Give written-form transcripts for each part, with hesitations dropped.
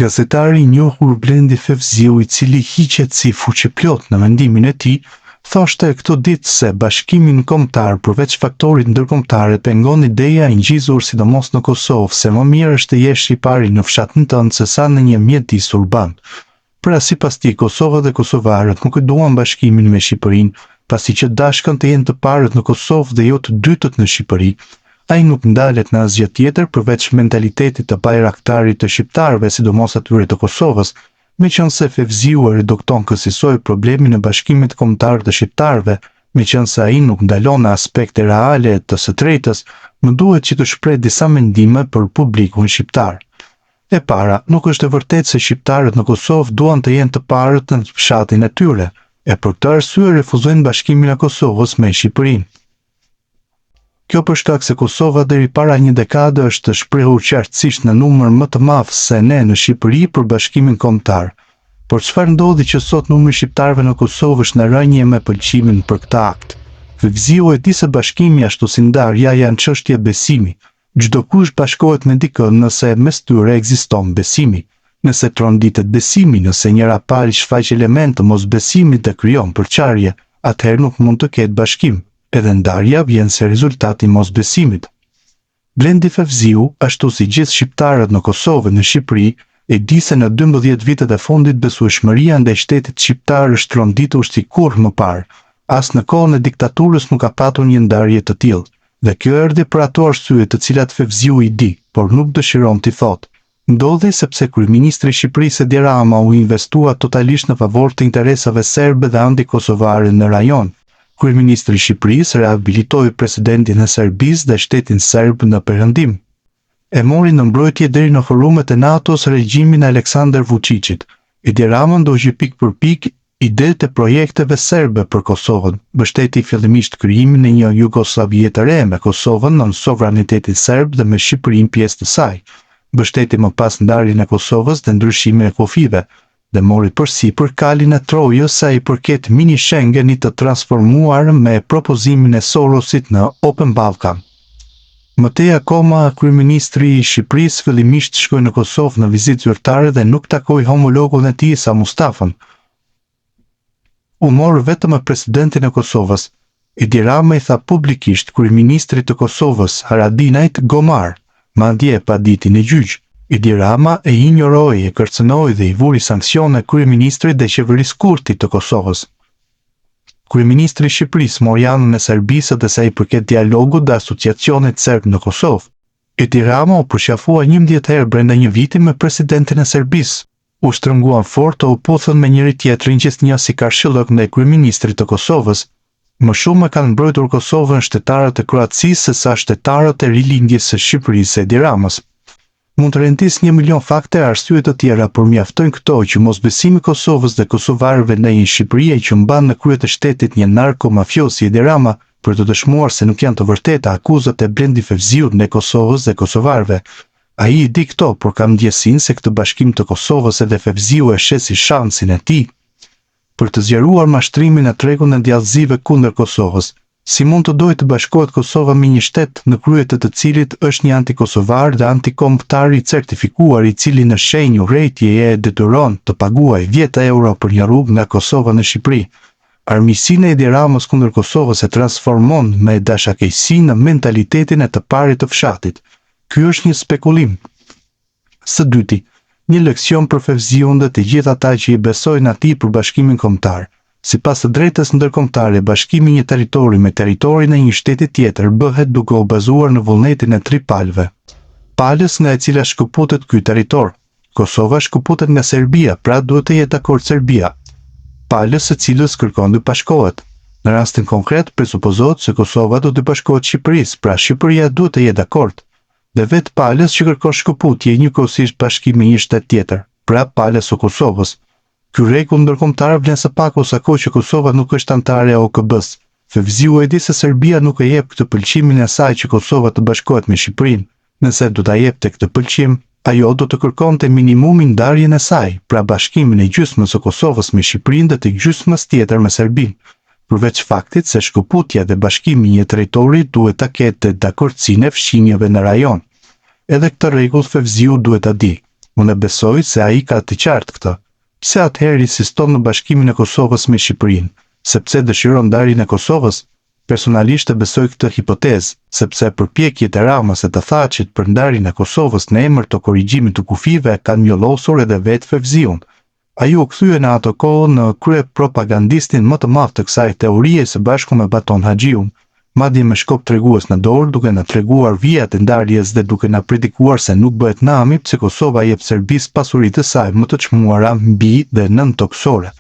Gazetari i njohur Blendi Fevziu, i cili hiqet si fuqiplot në mendimin e tij, thoshte këto ditë se bashkimin kombëtar përveç faktorit ndërkombëtar pengon ideja e ngjizur sidomos në Kosovë se më mirë është të jesh shqiptar në fshatin tënd se sa në një mjedis urban. Pra sipas tij, Kosova dhe kosovarët nuk e duan bashkimin me Shqipërinë, pasi që dashkën të jenë të parët në Kosovë dhe jo të dytët në Shqipëri. Ai nuk ndalet në asgjë tjetër përveç mentalitetit të bajraktarit të shqiptarëve, sidomos atyre të Kosovës, meqense Fevziu e redukton kësaj problemin në bashkimet kombëtar të shqiptarëve, meqense ai nuk ndalon në aspekte reale të së drejtës, më duhet që të shpreh disa mendime për publikun shqiptar. E para, nuk është e vërtetë se shqiptarët në Kosovë duan të jenë të parët në fshatin e tyre, e për këtë arsye refuzojnë bashkimin e Kosovës me Shqipërinë. Kjo për shkak se Kosova deri para një dekade është shprehur qartësisht në numër më të madh se ne në Shqipëri për bashkimin kombëtar. Por çfarë ndodhi që sot numri i shqiptarëve në Kosovë është në rënje me pëlqimin për këtë akt? Fevziu e di se bashkimi ashtu si ndarja janë çështje besimi. Çdo kush bashkohet me dikën nëse mes tyre ekziston besimi. Nëse tronditet besimi, nëse njëra palë shfaq element të mosbesimit dhe krijon përçarje, atëherë nuk mund të ketë bashkim. Edhe ndarja vjen se rezultati i mosbesimit. Blendi Fevziu, ashtu si gjithë shqiptarët në Kosovë dhe në Shqipëri, e di se në 12 vitet e fundit besueshmëria ndaj shtetit shqiptar është tronditur si kurrë më parë. As në kohën e diktaturës nuk ka patur një ndarje të tillë, dhe kjo erdhi për ato arsye të cilat Fevziu i di, por nuk dëshiron t'i thotë. Ndodhi sepse kryeministri i Shqipërisë Edi Rama u investua totalisht në favor të interesave serbe dhe anti-kosovare në rajon. Kryeministri i Shqipërisë rehabilitoi presidentin e Serbisë dhe shtetin serb në perëndim. E mori në mbrojtje deri në forumet e NATO-s regjimin e Aleksandar Vučićit. Edi Rama ndoqi pikë për pikë idetë e projekteve serbe për Kosovën, mbështeti fillimisht krijimin e një Jugosllavie të re me Kosovën nën sovranitetin serb dhe me Shqipërinë pjesë të saj. Mbështeti më pas ndarjen e Kosovës dhe ndryshimin e kufive, dhe mori përsipër kalin e Trojës sa i përket mini Schengenit të transformuar me propozimin e Sorosit në Open Balkan. Mëtej akoma, kryeministri i Shqipërisë fillimisht shkoi në Kosovë në vizitë zyrtare dhe nuk takoi homologun e tij Sa Mustafën. U morë vetëm me presidentin e Kosovës. Edi Rama i tha publikisht kryeministrit të Kosovës, Haradinajt Gomar, madje pa ditën e gjyq. Edi Rama e injoroi, e kërcënoi dhe i vuri sanksione kryeministrit dhe qeverisë Kurtit të Kosovës. Kryeministri i Shqipërisë mori anën e Serbisë dhe sa i përket dialogut dhe asociacionit serb në Kosovë. Edi Rama u përqafua 11 herë brenda një viti me presidentin e Serbisë. U shtrënguan fort të u puthën me njëri tjetrin gjithnjë si karshillok ndaj kryeministrit të Kosovës. Më shumë e kanë mbrojtur Kosovën shtetarët e Kroacisë se sa shtetarët e rilindjes së Shqipërisë Edi Ramës. Mund të rendis 1 milion fakte arsye të tjera, por mjaftojnë këto që mosbesimi i Kosovës dhe kosovarëve ndaj Shqipërisë që mban në krye të shtetit një narko-mafioz si Edi Rama për të dëshmuar se nuk janë të vërteta akuzat e Blendi Fevziut ndaj Kosovës dhe kosovarëve. Ai i di këto, por kam ndjesinë se këtë bashkim të Kosovës edhe Fevziu e sheh si shansin e tij për të zgjeruar mashtrimin e tregun e djallëzive kundër Kosovës. Si mund të dojë të bashkohet Kosova me një shtet në krye të cilit është një antikosovar dhe antikombëtar i certifikuar i cili në shenjë urrejtje e detyron të paguajë 10 euro për një rrugë nga Kosova në Shqipëri. Armiqësinë e Edi Ramës kundër Kosovës e transformon me dashakejsi në mentalitetin e të parit të fshatit. Ky është një spekulim. Së dyti, një leksion për Fevziun dhe të gjithë ata që i besojnë atij për bashkimin kombëtar. Sipas të drejtës ndërkombëtare, bashkimi i një territori me territorin e një shteti tjetër bëhet duke u bazuar në vullnetin e 3 palëve. Palës nga e cila shkëputet ky territor. Kosova shkëputet nga Serbia, pra duhet të jetë dakord Serbia. Palës së cilës kërkon të bashkohet. Në rastin konkret, presupozohet se Kosova do të bashkohet Shqipërisë, pra Shqipëria duhet të jetë dakord. Dhe vetë palës që kërkon shkëputje njëkohësisht bashkim me një shtet tjetër, pra palës së Kosovës. Ky rregull ndërkombëtar vlen së paku sa kohë që Kosova nuk është anëtare e OKB-s. Fevziu e di se Serbia nuk e jep këtë pëlqimin e saj që Kosova të bashkohet me Shqipërinë. Nëse do ta jepte këtë pëlqim, ajo do të kërkonte minimumin ndarjen e saj, pra bashkimin e gjysmës së Kosovës me Shqipërinë dhe të gjysmës tjetër me Serbinë. Përveç faktit se shkëputja dhe bashkimi i një territori duhet ta ketë dakordsinë e fqinjeve në rajon. Edhe këtë rregull Fevziu duhet ta di. Unë besoj se ai ka të qartë këtë. Pse atëherë insiston në bashkimin e Kosovës me Shqipërinë? Sepse dëshiron ndarjen e Kosovës? Personalisht e besoj këtë hipotezë, sepse përpjekjet e Ramës e të Thaçit për ndarjen e Kosovës në emër të korrigjimit të kufive kanë mjollosur edhe vetë Fevziun. Ai u kthye në ato kohë në krye propagandistin më të madh të kësaj teorie së bashku me Baton Haxhiun, madje me shkop tregues në dorë, duke na treguar vijat e ndarjes dhe duke na predikuar se nuk bëhet nami pse Kosova jep Serbisë pasuritë e saj më të çmuara mbi dhe nën toksore.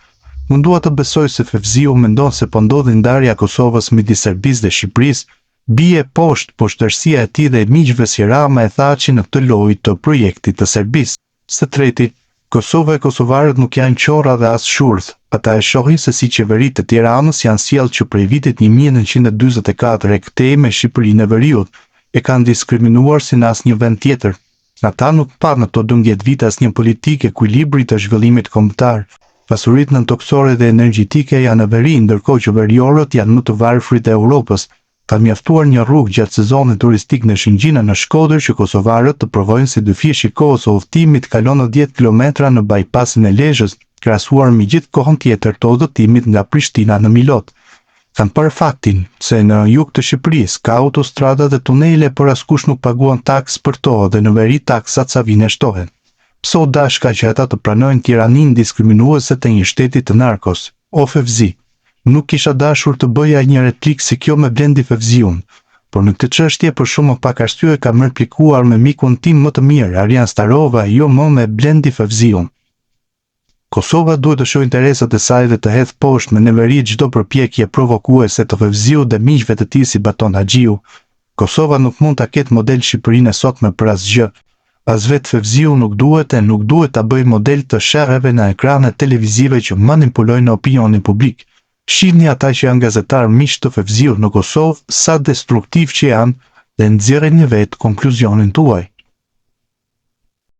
Unë dua të besoj se Fevziu mendon se po ndodhi ndarja e Kosovës midis Serbisë dhe Shqipërisë, bie poshtë poshtërsia e tij dhe e miqve si Rama e Thaçi në këtë lojë të projektit të Serbisë. Së treti, Kosova e kosovarët nuk janë qorra dhe as shurdh. Ata e shohin se si qeveritë e Tiranës janë sjellë që prej vitit 1944 e këtej me Shqipërinë e Veriut, e kanë diskriminuar si në asnjë vend tjetër. Ata nuk pan në to 12 vite asnjë politikë ekuilibri të zhvillimit kombëtar. Pasuritë nën toksore dhe energjitike janë në veri, ndërkohë që veriorët janë më të varfrit e Europës. Ka mjaftuar një rrugë gjatë sezonit turistik në Shëngjina në Shkodër që kosovarët të provojnë si dyfish i kohës së udhëtimit kalon në 10 kilometra në bypassin e Lezhës, krahasuar me gjithë kohën tjetër të udhëtimit nga Prishtina në Milot. Kanë parë faktin se në jug të Shqipërisë ka autostrada dhe tunele, por askush nuk paguan taks për to dhe në veri taksat sa vine shtohen. Pse u dashka që ata të pranojnë tiraninë diskriminuese të një shteti të narkos? O Fevzi, nuk kisha dashur të bëja një replikë si kjo me Blendi Fevziun, por në këtë çështje për shumë pak arsye kam replikuar me mikun tim më të mirë, Arjan Starova, jo më me Blendi Fevziun. Kosova duhet të shohë interesat e saj dhe të hedhë poshtë me neveri çdo përpjekje provokuese të Fevziut dhe miqve të tij si Baton Haxhiu. Kosova nuk mund ta ketë model Shqipërinë e sotme për asgjë. As vetë Fevziu nuk duhet ta bëjë model të sherreve në ekranet televizive që manipulojnë opinionin publik. Shihni ata që janë gazetarë miq të Fevziut në Kosovë, sa destruktiv që janë, dhe nxjerreni vetë konkluzionin tuaj.